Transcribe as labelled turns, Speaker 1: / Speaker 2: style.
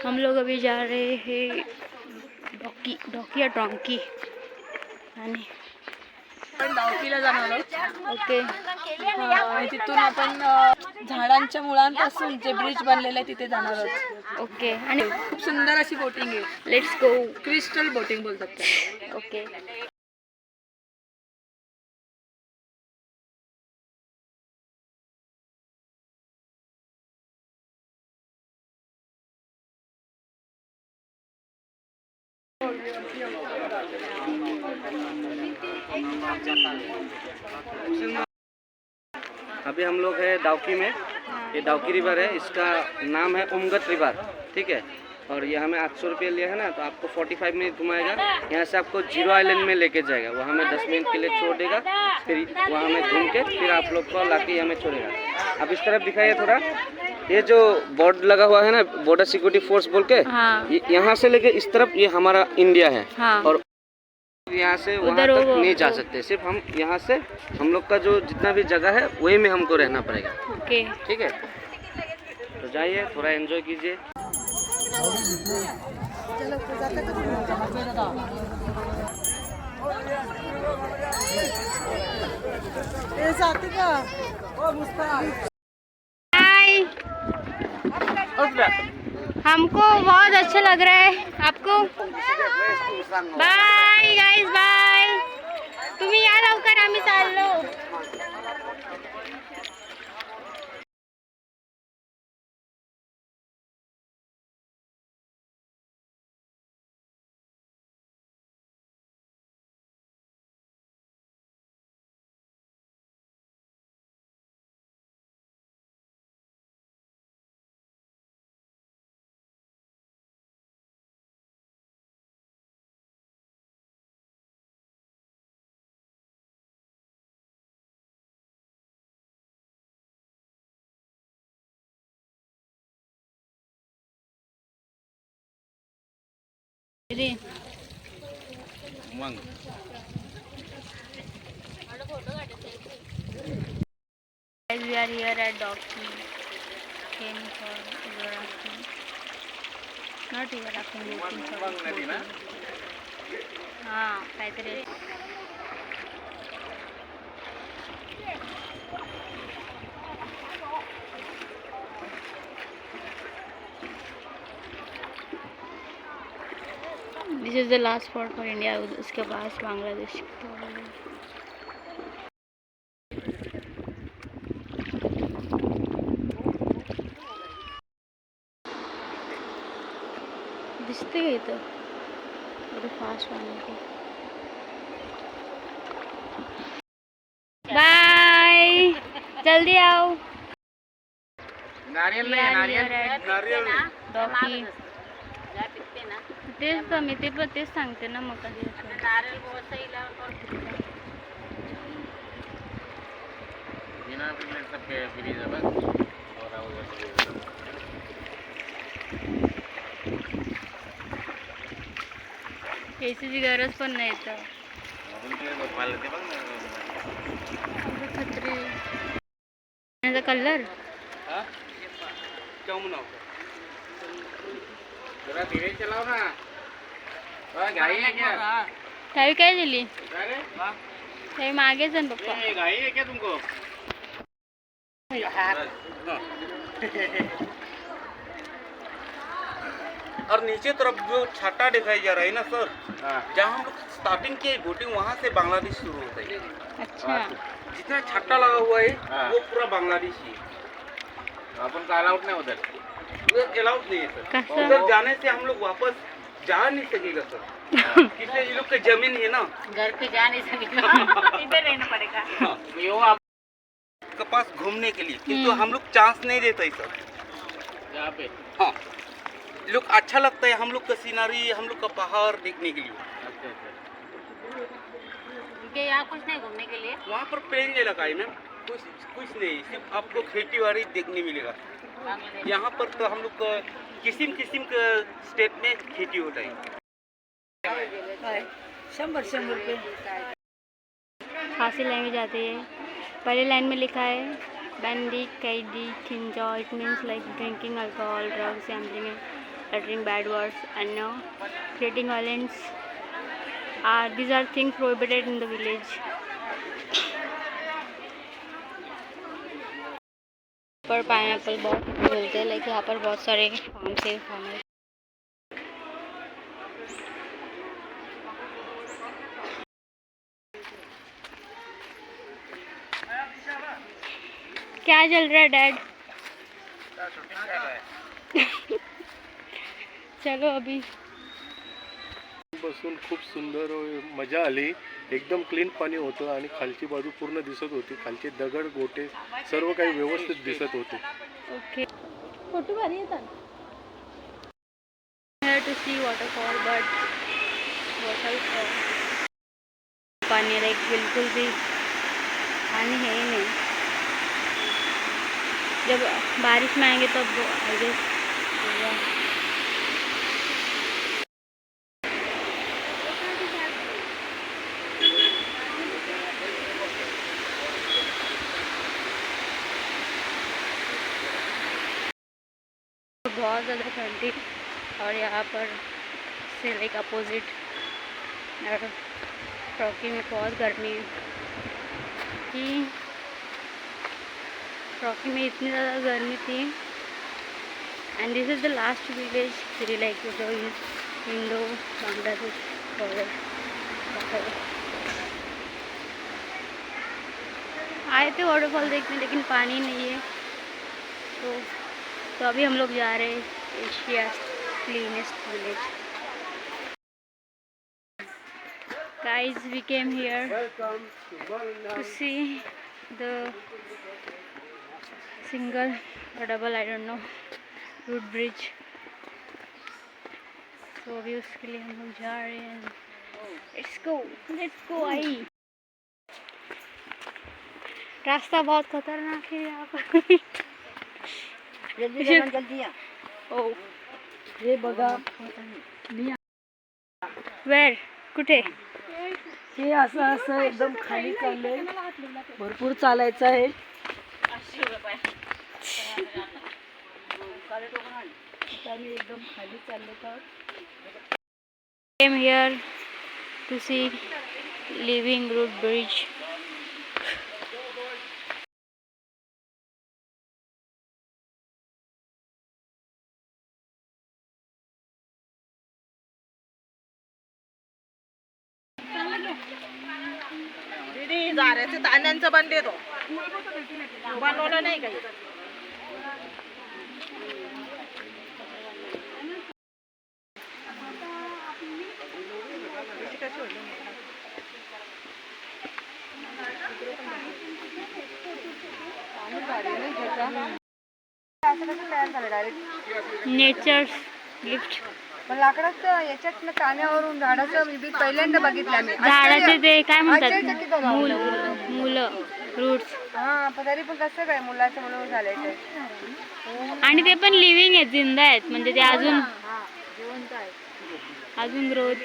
Speaker 1: हम लोग अभी जा रहे हैं डॉकी या डॉंकी आणि
Speaker 2: डावकीला जाणार आहोत.
Speaker 1: ओके.
Speaker 2: तिथून आपण झाडांच्या मुळांपासून जे ब्रिज बनलेलं आहे तिथे जाणार आहोत.
Speaker 1: ओके. आणि
Speaker 2: खूप सुंदर अशी बोटिंग आहे.
Speaker 1: Let's go.
Speaker 2: क्रिस्टल बोटिंग बोलतात त्याला.
Speaker 1: ओके.
Speaker 3: अभी हम लोग है डाउकी में. ये डाउकी रिवर है, इसका नाम है उमगत रिवर. ठीक है. और ये हमें 800 रुपये लिया है ना, तो आपको 45 मिनट घुमाएगा. यहाँ से आपको जीरो आइलैंड में लेके जाएगा, वहाँ हमें 10 मिनट के लिए छोड़ देगा. फिर वहाँ हमें घूम के फिर आप लोग को लाके हमें छोड़ेगा. अब इस तरफ दिखाइए थोड़ा. ये जो बोर्ड लगा हुआ है ना, बॉर्डर सिक्योरिटी फोर्स बोल के, यहाँ से लेके इस तरफ ये हमारा इंडिया है. और यहाँ से वहाँ तक नहीं जा सकते. सिर्फ हम यहाँ से हम लोग का जो जितना भी जगह है वही में हमको रहना पड़ेगा.
Speaker 1: ओके.
Speaker 3: ठीक है. तो जाइए, थोड़ा एंजॉय कीजिए.
Speaker 1: हमको बहुत अच्छा लग रहा है. आपको? Bye guys, bye. तुम्ही या लवकर, आम्ही चाललो. We are here at Docky. Came for river rafting. Not river rafting, boating for boating. हाँ, काहीतरी. This is the last spot for India. उसके पास बांग्लादेश. दिसते का इथं एवढं फास्ट पाणी. बाय, जल्दी आओ.
Speaker 3: नारियल नहीं, नारियल
Speaker 1: डॉकी. तेच तर मी तेच सांगते ना मग कधी. एसीची गरज पण नाही तर. छत्री. त्याचा कलर
Speaker 3: जरा धीरे चलाओ ना. गाड़ी है क्या?
Speaker 1: त्यावेळी काय दिली? त्यावेळी मागेच ना पप्पा.
Speaker 3: गाड़ी है क्या तुमको? और नीचे तरफ जो छाता दिखाई जा रहा है ना सर, जहाँ हम लोग स्टार्टिंग की बोटिंग वहाँ से बांग्लादेश शुरू होता है.
Speaker 1: अच्छा.
Speaker 3: जितना छाता लगा हुआ है वो पूरा बांग्लादेशी है. अपन का अलाउड नहीं उधर. उधर अलाउड नहीं है सर. उधर जाने से हम लोग वापस जा नहीं सकेगा सर. कितने ये लोग की जमीन है ना,
Speaker 1: घर पे जा नहीं सकेगा. इधर रहना पड़ेगा.
Speaker 3: वो आपके पास घूमने के लिए, किंतु हम लोग चांस नहीं देते सर यहाँ पे. हाँ, लोग अच्छा लगता है हम लोग का सीनरी, हम लोग का पहाड़ देखने के लिए.
Speaker 1: यहाँ कुछ नहीं घूमने के लिए.
Speaker 3: वहाँ पर प्लेन इलाका है मैम, कुछ नहीं, सिर्फ आपको खेती बाड़ी देखने मिलेगा. यहाँ पर तो हम लोग किस्म किस्म का स्टेट में खेती होता है.
Speaker 2: 100 रुपये.
Speaker 1: खासी लाइन में जाते हैं. पहले लाइन में लिखा है बैंडी कैडी खिंजो. It means like drinking alcohol, drugs, gambling. uttering bad words and creating violence. These are things prohibited in the village. Per pineapple बहुत मिलते हैं, लाइक यहाँ पर बहुत सारे फार्म से फार्मर। क्या चल रहा है डैड? चलो अभी
Speaker 4: बसून खूप सुंदर मजा आली. एकदम क्लीन पाणी होतं आणि खालची बाजू पूर्ण दिसत होती. खालचे दगड गोटे सर्व काही व्यवस्थित दिसत होते.
Speaker 1: ओके, फोटो भारी येतात. Here to see waterfall, but waterfall पानी लाइक बिल्कुल भी पानी है ही नहीं. जब बारिश में आएंगे तब आई गेस होगा. बहुत ज़्यादा ठंडी और यहाँ पर से लाइक अपोजिट टॉकी में बहुत गर्मी है कि टॉकी में इतनी ज़्यादा गर्मी थी. End this is the last village Shri like जो इंडो बांग्लादेश बॉर्डर. आए थे वाटरफॉल देखने लेकिन पानी नहीं है, तो अभी हम लोग जा रहे हैं Asia cleanest village. Guys, we came here to see the single or double, I don't know, root bridge. तो अभी उसके लिए हम लोग जा रहे हैं. Let's go आई. रास्ता बहुत खतरनाक है यहाँ पर.
Speaker 2: जल्दी
Speaker 1: ओ
Speaker 2: हे बघा,
Speaker 1: वेर कुठे?
Speaker 2: हे असं एकदम खाली चाललंय. भरपूर चालायचं आहे. आम्ही एकदम खाली चाललो तर.
Speaker 1: Came here to see living root bridge.
Speaker 2: दीदी जाऱ्याचे ताण्यांचं बनले तो बनवलं नाही काही.
Speaker 1: Nature gift.
Speaker 2: पण लाकडाचं याच्यात ताण्यावरून झाडाचं मी पहिल्यांदा बघितलं आम्ही.
Speaker 1: झाडाचे ते काय
Speaker 2: आश्चर्यचकित
Speaker 1: म्हणतात,
Speaker 2: झालो.
Speaker 1: मुलं रूट्स.
Speaker 2: हा, पण तरी पण कसं काय मुलाचं म्हणून झालंय ते.
Speaker 1: आणि ते पण लिव्हिंग आहेत, जिंदा आहेत, म्हणजे ते अजून
Speaker 2: जिवंत आहे.
Speaker 1: अजून ग्रोथ.